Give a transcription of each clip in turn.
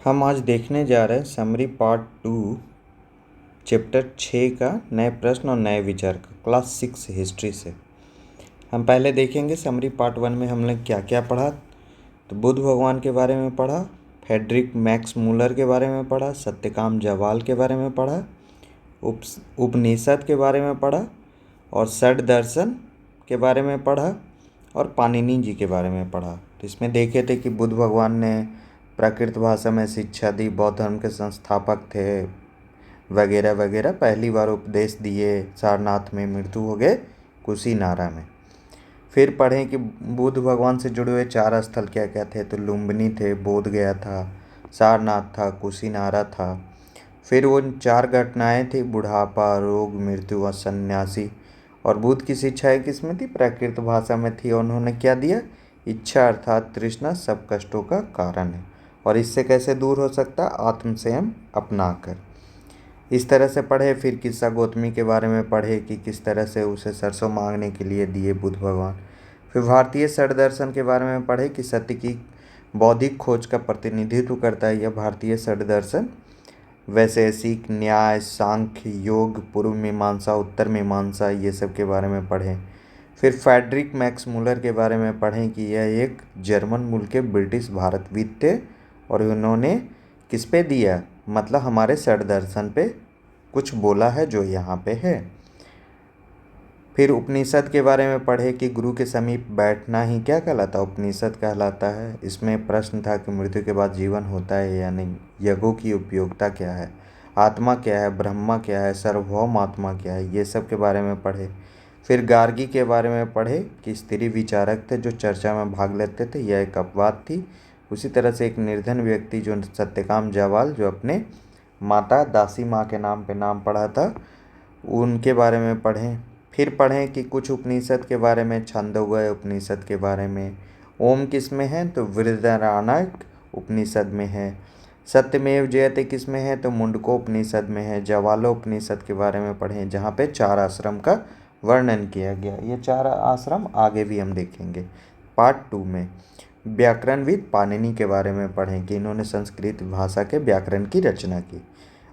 हम आज देखने जा रहे हैं समरी पार्ट 2 चैप्टर 6 का नए प्रश्न और नए विचार का क्लास 6 हिस्ट्री से। हम पहले देखेंगे समरी पार्ट 1 में हमने क्या क्या पढ़ा। तो बुद्ध भगवान के बारे में पढ़ा, फ्रेडरिक मैक्स मूलर के बारे में पढ़ा, सत्यकाम जयवाल के बारे में पढ़ा, उपनिषद के बारे में पढ़ा और षड दर्शन के बारे में पढ़ा और पाणिनि जी के बारे में पढ़ा। तो इसमें देखे थे कि बुद्ध भगवान ने प्राकृत भाषा में शिक्षा दी, बौद्ध धर्म के संस्थापक थे वगैरह वगैरह। पहली बार उपदेश दिए सारनाथ में, मृत्यु हो गए कुशीनारा में। फिर पढ़ें कि बुद्ध भगवान से जुड़े हुए 4 स्थल क्या क्या थे। तो लुम्बिनी थे, बोध गया था, सारनाथ था, कुशीनारा था। फिर वो 4 घटनाएं थी, बुढ़ापा, रोग, मृत्यु और सन्यासी। और बुद्ध की शिक्षाएं किसमें थी? प्राकृत भाषा में थी। और उन्होंने क्या दिया? इच्छा अर्थात तृष्णा सब कष्टों का कारण है और इससे कैसे दूर हो सकता? आत्म संयम अपनाकर। इस तरह से पढ़े। फिर किस्सा गौतमी के बारे में पढ़े कि किस तरह से उसे सरसों मांगने के लिए दिए बुद्ध भगवान। फिर भारतीय षड दर्शन के बारे में पढ़े कि सत्य की बौद्धिक खोज का प्रतिनिधित्व करता है यह भारतीय षड दर्शन। वैशेषिक, न्याय, सांख्य, योग, पूर्व मीमांसा, उत्तर मीमांसा, ये सब के बारे में पढ़ें। फिर फ्रेडरिक मैक्स मूलर के बारे में पढ़ें कि यह एक जर्मन मूल के ब्रिटिश भारतविद थे और उन्होंने किस पे दिया? मतलब हमारे षड दर्शन पे कुछ बोला है जो यहाँ पे है। फिर उपनिषद के बारे में पढ़े कि गुरु के समीप बैठना ही क्या कहलाता? उपनिषद कहलाता है। इसमें प्रश्न था कि मृत्यु के बाद जीवन होता है या नहीं, यज्ञों की उपयोगिता क्या है, आत्मा क्या है, ब्रह्मा क्या है, सार्वभौम आत्मा क्या है, ये सब के बारे में पढ़े। फिर गार्गी के बारे में पढ़े कि स्त्री विचारक थे जो चर्चा में भाग लेते थे, यह एक अपवाद थी। उसी तरह से एक निर्धन व्यक्ति जो सत्यकाम जयवाल जो अपने माता दासी माँ के नाम पे नाम पढ़ा था, उनके बारे में पढ़ें। फिर पढ़ें कि कुछ उपनिषद के बारे में, छंदोग्य उपनिषद के बारे में। ओम किस में है? तो बृहदारण्यक उपनिषद में है। सत्यमेव जयते किस में है? तो मुंडको उपनिषद में है। जवालो उपनिषद के बारे में पढ़ें जहाँ पे 4 आश्रम का वर्णन किया गया। ये 4 आश्रम आगे भी हम देखेंगे पार्ट 2 में। व्याकरणविद पाणिनि के बारे में पढ़ें कि इन्होंने संस्कृत भाषा के व्याकरण की रचना की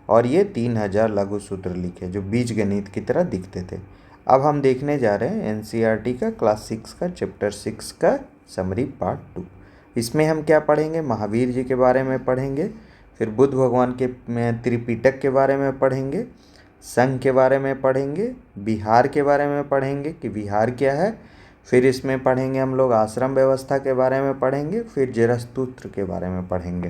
और ये 3000 लघु सूत्र लिखे जो बीज गणित की तरह दिखते थे। अब हम देखने जा रहे हैं एनसीईआरटी का क्लास 6 का चैप्टर 6 का समरी पार्ट 2। इसमें हम क्या पढ़ेंगे? महावीर जी के बारे में पढ़ेंगे। फिर बुद्ध भगवान के त्रिपिटक के बारे में पढ़ेंगे, संघ के बारे में पढ़ेंगे, बिहार के बारे में पढ़ेंगे कि बिहार क्या है। फिर इसमें पढ़ेंगे हम लोग आश्रम व्यवस्था के बारे में पढ़ेंगे। फिर जरस्तुत्र के बारे में पढ़ेंगे।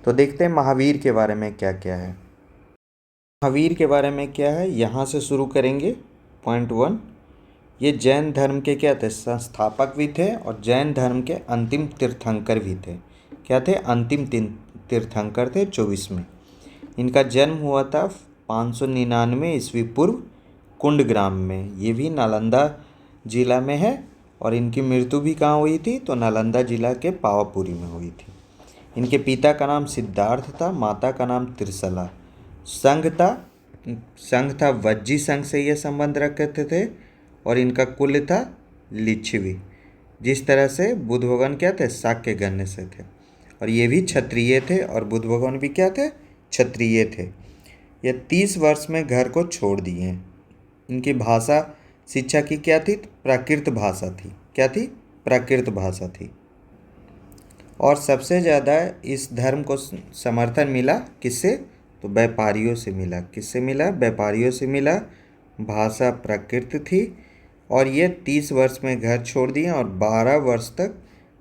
तो देखते हैं महावीर के बारे में क्या क्या है। महावीर के बारे में क्या है, यहाँ से शुरू करेंगे। पॉइंट 1, ये जैन धर्म के क्या थे? संस्थापक भी थे और जैन धर्म के अंतिम तीर्थंकर भी थे। क्या थे? अंतिम तीर्थंकर थे 24 में। इनका जन्म हुआ था 599 ईस्वी पूर्व कुंडग्राम में, ये भी नालंदा जिला में है। और इनकी मृत्यु भी कहाँ हुई थी? तो नालंदा जिला के पावापुरी में हुई थी। इनके पिता का नाम सिद्धार्थ था, माता का नाम त्रिशला। संघ था वज्जी संघ से ये संबंध रखते थे और इनका कुल था लिच्छवी। जिस तरह से बुद्ध भगवान क्या थे? शाक्य गण्य से थे और ये भी क्षत्रिय थे और बुद्ध भगवान भी क्या थे? क्षत्रिय थे। ये 30 वर्ष में घर को छोड़ दिए। इनकी भाषा शिक्षा की क्या थी? प्राकृत भाषा थी। क्या थी? प्राकृत भाषा थी। और सबसे ज़्यादा इस धर्म को समर्थन मिला किससे? तो व्यापारियों से मिला। किससे मिला? व्यापारियों से मिला। भाषा प्राकृत थी और ये 30 वर्ष में घर छोड़ दिए और 12 वर्ष तक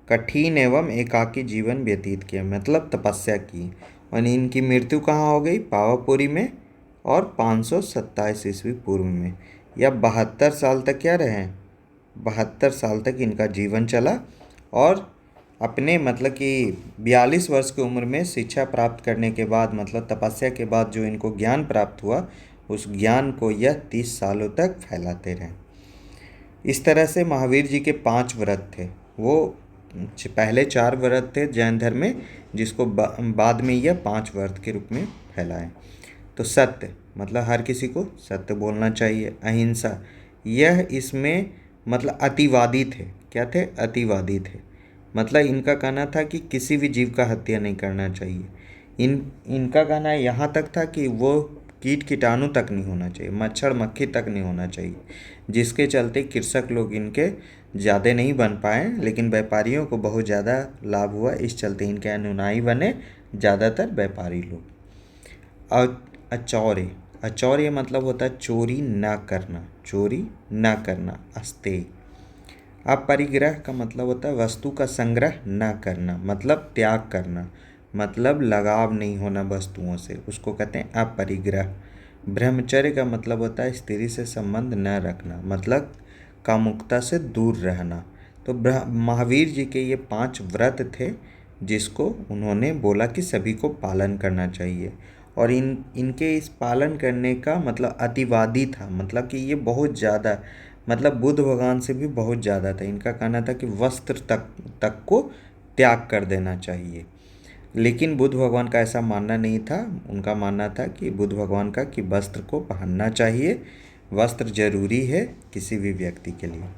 कठिन एवं एकाकी जीवन व्यतीत किया, मतलब तपस्या की। और इनकी मृत्यु कहाँ हो गई? पावापुरी में और 527 ईस्वी पूर्व में। या 72 साल तक क्या रहे? 72 साल तक इनका जीवन चला और अपने मतलब कि 42 वर्ष की उम्र में शिक्षा प्राप्त करने के बाद, मतलब तपस्या के बाद जो इनको ज्ञान प्राप्त हुआ, उस ज्ञान को यह 30 सालों तक फैलाते रहे। इस तरह से महावीर जी के 5 व्रत थे। वो पहले 4 व्रत थे जैन धर्म में, जिसको बाद में यह 5 व्रत के रूप में फैलाए। तो सत्य, मतलब हर किसी को सत्य बोलना चाहिए। अहिंसा, यह इसमें मतलब अतिवादी थे। क्या थे? अतिवादी थे। मतलब इनका कहना था कि किसी भी जीव का हत्या नहीं करना चाहिए। इनका कहना यहाँ तक था कि वो कीट कीटाणु तक नहीं होना चाहिए, मच्छर मक्खी तक नहीं होना चाहिए, जिसके चलते कृषक लोग इनके ज़्यादा नहीं बन पाए, लेकिन व्यापारियों को बहुत ज़्यादा लाभ हुआ। इस चलते इनके अनुयायी बने ज़्यादातर व्यापारी लोग। अचौर्य, अचौर्य मतलब होता है चोरी ना करना, चोरी ना करना, अस्तेय। अपरिग्रह का मतलब होता है वस्तु का संग्रह न करना, मतलब त्याग करना, मतलब लगाव नहीं होना वस्तुओं से, उसको कहते हैं अपरिग्रह। ब्रह्मचर्य का मतलब होता है स्त्री से संबंध न रखना, मतलब कामुकता से दूर रहना। तो महावीर जी के ये 5 व्रत थे जिसको उन्होंने बोला कि सभी को पालन करना चाहिए। और इनके इस पालन करने का मतलब अतिवादी था, मतलब कि ये बहुत ज़्यादा, मतलब बुद्ध भगवान से भी बहुत ज़्यादा था। इनका कहना था कि वस्त्र तक को त्याग कर देना चाहिए, लेकिन बुद्ध भगवान का ऐसा मानना नहीं था। उनका मानना था कि बुद्ध भगवान का कि वस्त्र को पहनना चाहिए, वस्त्र जरूरी है किसी भी व्यक्ति के लिए।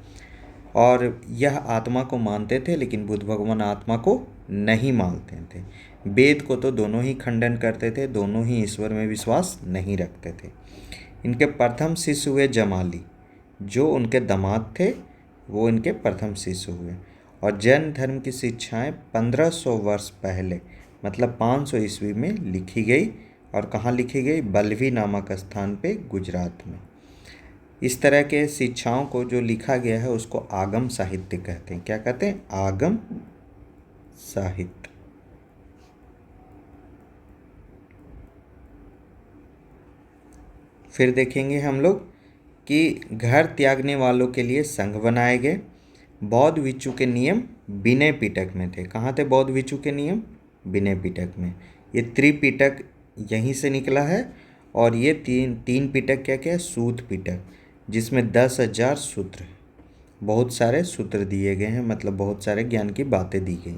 और यह आत्मा को मानते थे, लेकिन बुद्ध भगवान आत्मा को नहीं मानते थे। वेद को तो दोनों ही खंडन करते थे, दोनों ही ईश्वर में विश्वास नहीं रखते थे। इनके प्रथम शिष्य हुए जमाली, जो उनके दामाद थे, वो इनके प्रथम शिष्य हुए। और जैन धर्म की शिक्षाएं 1500 वर्ष पहले, मतलब 500 ईस्वी में लिखी गई। और कहाँ लिखी गई? बल्लभी नामक स्थान पे, गुजरात में। इस तरह के शिक्षाओं को जो लिखा गया है उसको आगम साहित्य कहते हैं। क्या कहते हैं? आगम साहित्य। फिर देखेंगे हम लोग कि घर त्यागने वालों के लिए संघ बनाए गए। बौद्ध भिक्षु के नियम विनय पिटक में थे। कहाँ थे बौद्ध भिक्षु के नियम? विनय पिटक में। ये त्रिपिटक यहीं से निकला है। और ये तीन पिटक क्या क्या है? सूत पिटक, जिसमें 10,000 सूत्र, बहुत सारे सूत्र दिए गए हैं, मतलब बहुत सारे ज्ञान की बातें दी गई।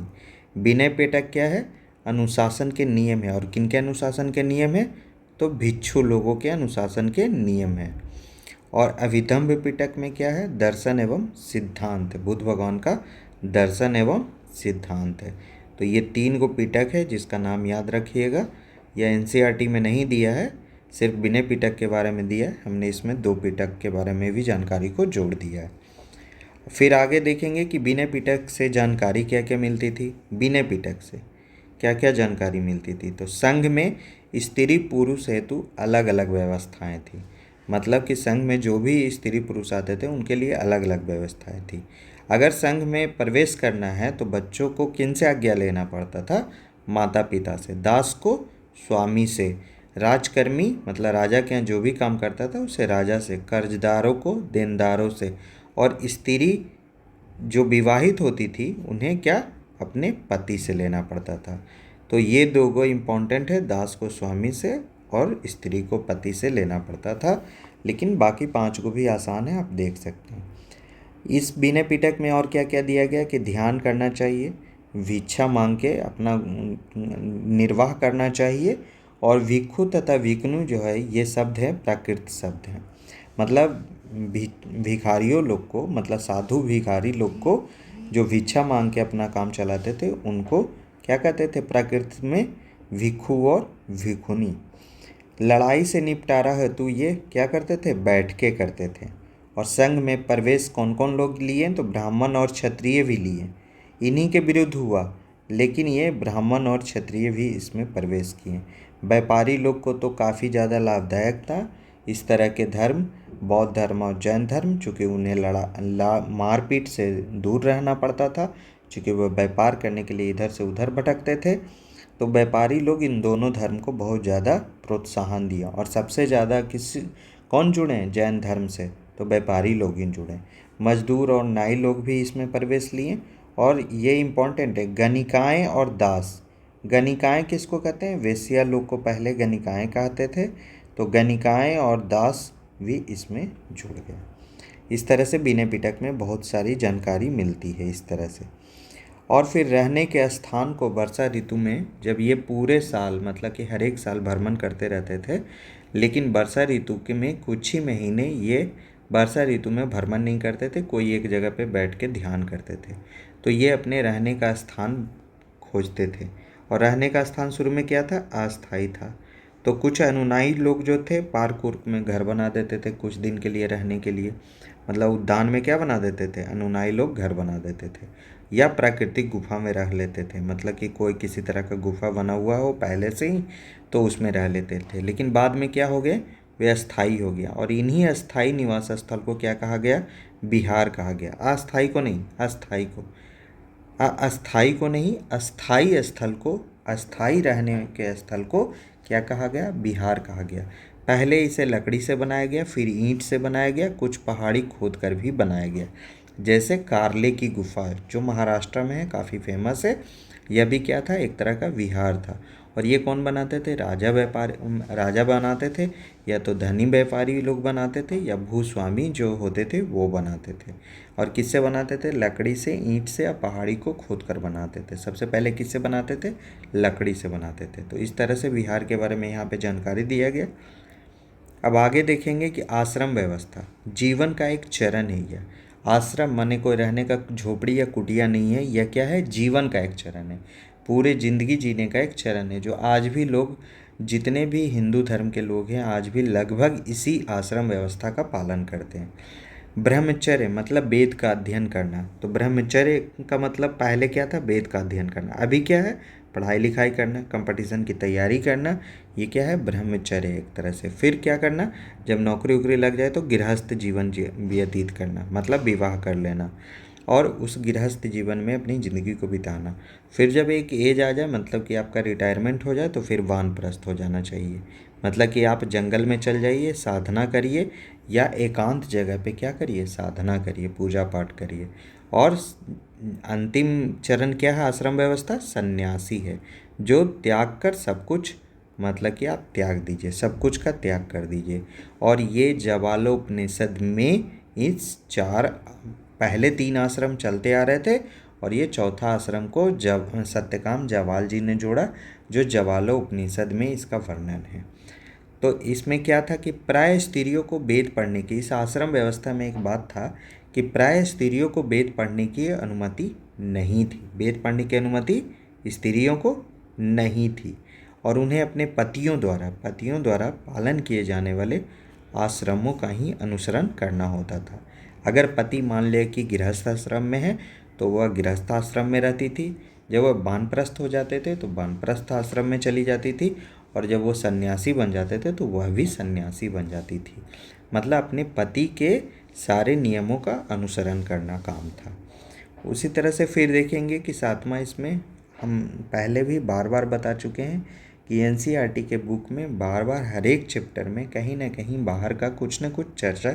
विनय पिटक क्या है? अनुशासन के नियम है। और किन के अनुशासन के नियम है? तो भिक्षु लोगों के अनुशासन के नियम है। और अभिधम्म पिटक में क्या है? दर्शन एवं सिद्धांत, बुद्ध भगवान का दर्शन एवं सिद्धांत है। तो ये 3 गो पिटक है जिसका नाम याद रखिएगा। यह एनसीईआरटी में नहीं दिया है, सिर्फ विनय पिटक के बारे में दिया है। हमने इसमें 2 पिटक के बारे में भी जानकारी को जोड़ दिया है। फिर आगे देखेंगे कि विनय पिटक से जानकारी क्या क्या मिलती थी। विनय पिटक से क्या क्या जानकारी मिलती थी? तो संघ में स्त्री पुरुष हेतु अलग अलग व्यवस्थाएं थी, मतलब कि संघ में जो भी स्त्री पुरुष आते थे उनके लिए अलग अलग व्यवस्थाएं थी। अगर संघ में प्रवेश करना है तो बच्चों को किन से आज्ञा लेना पड़ता था? माता पिता से। दास को स्वामी से। राजकर्मी मतलब राजा के यहाँ जो भी काम करता था उसे राजा से। कर्जदारों को देनदारों से। और स्त्री जो विवाहित होती थी उन्हें क्या? अपने पति से लेना पड़ता था। तो ये 2 गो इम्पोर्टेंट है, दास को स्वामी से और स्त्री को पति से लेना पड़ता था। लेकिन बाकी 5 को भी आसान है, आप देख सकते हैं। इस विनय पिटक में और क्या क्या दिया गया कि ध्यान करना चाहिए, भिक्षा मांग के अपना निर्वाह करना चाहिए। और भिक्षु तथा भिक्षुणी जो है ये शब्द है प्राकृत शब्द हैं, मतलब भिखारियों लोग को, मतलब साधु भिखारी लोग को जो भिक्षा मांग के अपना काम चलाते थे उनको क्या कहते थे? प्राकृत में भिक्षु और भिक्षुणी। लड़ाई से निपटारा हेतु ये क्या करते थे? बैठ के करते थे। और संघ में प्रवेश कौन कौन लोग लिए? तो ब्राह्मण और क्षत्रिय भी लिए। इन्हीं के विरुद्ध हुआ, लेकिन ये ब्राह्मण और क्षत्रिय भी इसमें प्रवेश किए। व्यापारी लोग को तो काफ़ी ज़्यादा लाभदायक था इस तरह के धर्म, बौद्ध धर्म और जैन धर्म, चूँकि उन्हें मारपीट से दूर रहना पड़ता था, चूँकि वह व्यापार करने के लिए इधर से उधर भटकते थे। तो व्यापारी लोग इन दोनों धर्म को बहुत ज़्यादा प्रोत्साहन दिया। और सबसे ज़्यादा कौन जुड़े? जैन धर्म से। तो व्यापारी लोग ही जुड़े। मजदूर और नाई लोग भी इसमें प्रवेश लिए। और ये इम्पोर्टेंट है, गणिकाएँ और दास। गणिकाएँ किसको कहते हैं? वेश्या लोग को पहले गणिकाएँ कहते थे। तो गणिकाएँ और दास भी इसमें जुड़ गए। इस तरह से विनय पिटक में बहुत सारी जानकारी मिलती है इस तरह से। और फिर रहने के स्थान को वर्षा ऋतु में, जब ये पूरे साल मतलब कि हर एक साल भ्रमण करते रहते थे, लेकिन वर्षा ऋतु के में कुछ ही महीने ये वर्षा ऋतु में भ्रमण नहीं करते थे, कोई एक जगह पे बैठ के ध्यान करते थे। तो ये अपने रहने का स्थान खोजते थे। और रहने का स्थान शुरू में क्या था, अस्थायी था। तो कुछ अनुयायी लोग जो थे पार्क उर्क में घर बना देते थे कुछ दिन के लिए रहने के लिए, मतलब उद्यान में क्या बना देते थे, अनुयायी लोग घर बना देते थे। या प्राकृतिक गुफा में रह लेते थे, मतलब कि कोई किसी तरह का गुफा बना हुआ हो पहले से ही तो उसमें रह लेते थे। लेकिन बाद में क्या हो गए, वे अस्थायी हो गया। और इन्हीं अस्थायी निवास स्थल को क्या कहा गया, बिहार कहा गया। अस्थायी को नहीं, अस्थायी को, अस्थायी को नहीं, अस्थायी स्थल को, अस्थायी रहने के स्थल को क्या कहा गया, बिहार कहा गया। पहले इसे लकड़ी से बनाया गया, फिर ईंट से बनाया गया, कुछ पहाड़ी खोद कर भी बनाया गया। जैसे कार्ले की गुफा जो महाराष्ट्र में है, काफ़ी फेमस है। यह भी क्या था, एक तरह का विहार था। और ये कौन बनाते थे, राजा बनाते थे, या तो धनी व्यापारी लोग बनाते थे, या भूस्वामी जो होते थे वो बनाते थे। और किससे बनाते थे, लकड़ी से, ईंट से, या पहाड़ी को खोद कर बनाते थे। सबसे पहले किससे बनाते थे, लकड़ी से बनाते थे। तो इस तरह से बिहार के बारे में यहाँ पे जानकारी दिया गया। अब आगे देखेंगे कि आश्रम व्यवस्था जीवन का एक चरण है। यह आश्रम माने कोई रहने का झोपड़ी या कुटिया नहीं है, यह क्या है, जीवन का एक चरण है। पूरे जिंदगी जीने का एक चरण है, जो आज भी लोग, जितने भी हिंदू धर्म के लोग हैं, आज भी लगभग इसी आश्रम व्यवस्था का पालन करते हैं। ब्रह्मचर्य मतलब वेद का अध्ययन करना। तो ब्रह्मचर्य का मतलब पहले क्या था, वेद का अध्ययन करना। अभी क्या है, पढ़ाई लिखाई करना, कंपटीशन की तैयारी करना। ये क्या है, ब्रह्मचर्य एक तरह से। फिर क्या करना, जब नौकरी वोकरी लग जाए तो गृहस्थ जीवन व्यतीत करना, मतलब विवाह कर लेना और उस गृहस्थ जीवन में अपनी ज़िंदगी को बिताना। फिर जब एक एज आ जाए, मतलब कि आपका रिटायरमेंट हो जाए, तो फिर वानप्रस्थ हो जाना चाहिए। मतलब कि आप जंगल में चल जाइए, साधना करिए, या एकांत जगह पे क्या करिए, साधना करिए, पूजा पाठ करिए। और अंतिम चरण क्या है, आश्रम व्यवस्था, सन्यासी है, जो त्याग कर सब कुछ, मतलब कि आप त्याग दीजिए, सब कुछ का त्याग कर दीजिए। और ये जवालोपनिषद में इस चार, पहले तीन आश्रम चलते आ रहे थे और ये चौथा आश्रम को जब सत्यकाम जवाल जी ने जोड़ा, जो जवालोपनिषद में इसका वर्णन है। तो इसमें क्या था कि प्राय स्त्रियों को वेद पढ़ने की, इस आश्रम व्यवस्था में एक बात था कि प्राय स्त्रियों को वेद पढ़ने की अनुमति नहीं थी। वेद पढ़ने की अनुमति स्त्रियों को नहीं थी। और उन्हें अपने पतियों द्वारा पालन किए जाने वाले आश्रमों का ही अनुसरण करना होता था। अगर पति मान लिया कि गृहस्थ आश्रम में है तो वह गृहस्थ आश्रम में रहती थी। जब वह वानप्रस्थ हो जाते थे तो वानप्रस्थ आश्रम में चली जाती थी। और जब वो सन्यासी बन जाते थे तो वह भी सन्यासी बन जाती थी। मतलब अपने पति के सारे नियमों का अनुसरण करना काम था। उसी तरह से फिर देखेंगे कि सातवां, इसमें हम पहले भी बार बार बता चुके हैं कि एनसीईआरटी के बुक में बार बार हर एक चैप्टर में कहीं ना कहीं बाहर का कुछ न कुछ चर्चा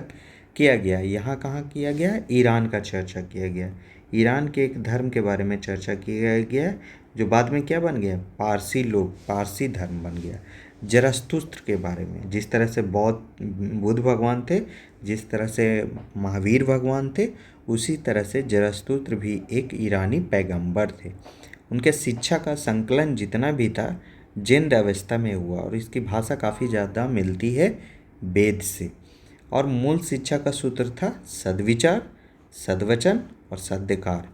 किया गया। यहाँ कहाँ किया गया, ईरान का चर्चा किया गया। ईरान के एक धर्म के बारे में चर्चा किया गया जो बाद में क्या बन गया, पारसी लोग, पारसी धर्म बन गया। जरस्तुस्त्र के बारे में, जिस तरह से बुद्ध भगवान थे, जिस तरह से महावीर भगवान थे, उसी तरह से जरस्तुस्त्र भी एक ईरानी पैगंबर थे। उनके शिक्षा का संकलन जितना भी था जैन अवस्था में हुआ और इसकी भाषा काफ़ी ज़्यादा मिलती है वेद से। और मूल शिक्षा का सूत्र था सद्विचार, सद्वचन और सद्कार।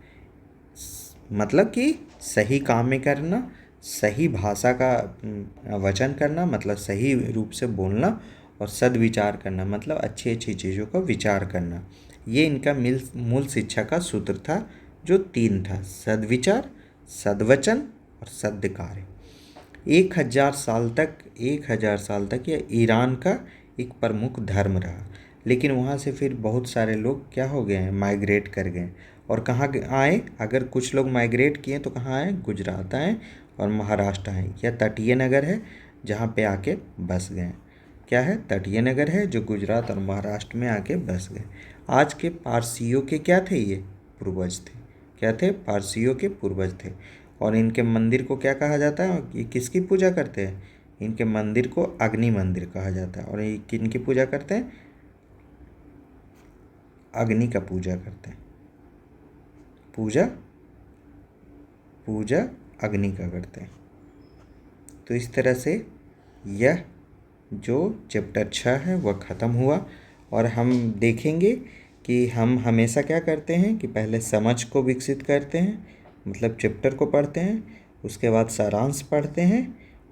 मतलब कि सही काम में करना, सही भाषा का वचन करना, मतलब सही रूप से बोलना, और सद्विचार करना, मतलब अच्छी अच्छी चीज़ों का विचार करना। ये इनका मूल शिक्षा का सूत्र था, जो तीन था, सद्विचार, सद्वचन और सद्कार। 1000 साल तक यह ईरान का एक प्रमुख धर्म रहा। लेकिन वहाँ से फिर बहुत सारे लोग क्या हो गए हैं, माइग्रेट कर गए। और कहाँ आए, अगर कुछ लोग माइग्रेट किए तो कहाँ आए, गुजरात आए और महाराष्ट्र आए। यह तटीय नगर है जहाँ पे आके बस गए। क्या है, तटीय नगर है जो गुजरात और महाराष्ट्र में आके बस गए। आज के पारसियों के क्या थे, ये पूर्वज थे। क्या थे, पारसियों के पूर्वज थे। और इनके मंदिर को क्या कहा जाता है, ये किसकी पूजा करते हैं, इनके मंदिर को अग्नि मंदिर कहा जाता है। और ये किनकी पूजा करते हैं, अग्नि का पूजा करते हैं। पूजा अग्नि का करते हैं। तो इस तरह से जो चैप्टर 6 है वह ख़त्म हुआ। और हम देखेंगे कि हम हमेशा क्या करते हैं कि पहले समझ को विकसित करते हैं, मतलब चैप्टर को पढ़ते हैं, उसके बाद सारांश पढ़ते हैं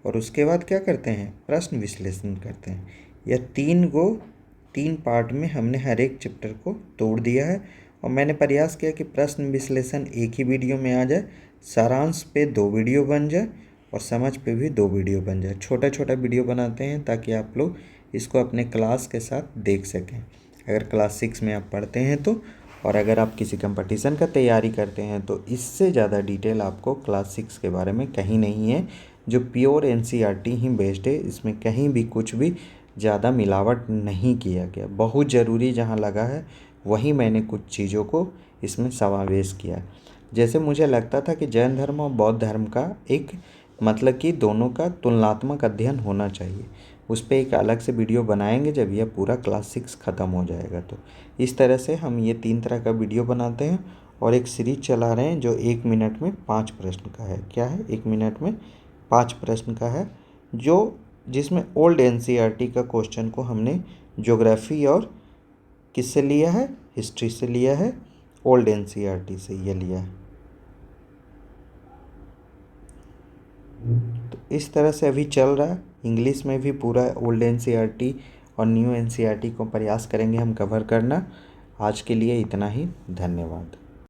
और उसके बाद क्या करते हैं, प्रश्न विश्लेषण करते हैं। यह तीन पार्ट में हमने हर एक चैप्टर को तोड़ दिया है और मैंने प्रयास किया कि प्रश्न विश्लेषण एक ही वीडियो में आ जाए, सारांश पे 2 वीडियो बन जाए और समझ पे भी 2 वीडियो बन जाए। छोटा छोटा वीडियो बनाते हैं ताकि आप लोग इसको अपने क्लास के साथ देख सकें, अगर क्लास 6 में आप पढ़ते हैं तो। और अगर आप किसी कंपटीशन का तैयारी करते हैं तो इससे ज़्यादा डिटेल आपको क्लास 6 के बारे में कहीं नहीं है, जो प्योर एनसीईआरटी ही बेस्ड है। इसमें कहीं भी कुछ भी ज़्यादा मिलावट नहीं किया गया। बहुत ज़रूरी जहाँ लगा है वहीं मैंने कुछ चीज़ों को इसमें समावेश किया है। जैसे मुझे लगता था कि जैन धर्म और बौद्ध धर्म का एक मतलब कि दोनों का तुलनात्मक अध्ययन होना चाहिए, उस पर एक अलग से वीडियो बनाएंगे जब यह पूरा क्लास 6 ख़त्म हो जाएगा। तो इस तरह से हम ये 3 तरह का वीडियो बनाते हैं और एक सीरीज चला रहे हैं जो 1 मिनट में 5 प्रश्न का है। क्या है, 1 मिनट में 5 प्रश्न का है, जिसमें ओल्ड एनसीईआरटी का क्वेश्चन को हमने ज्योग्राफी और किससे लिया है, हिस्ट्री से लिया है, ओल्ड एनसीईआरटी से ये लिया है। तो इस तरह से अभी चल रहा है। इंग्लिश में भी पूरा ओल्ड एनसीईआरटी और न्यू एनसीईआरटी को प्रयास करेंगे हम कवर करना। आज के लिए इतना ही, धन्यवाद।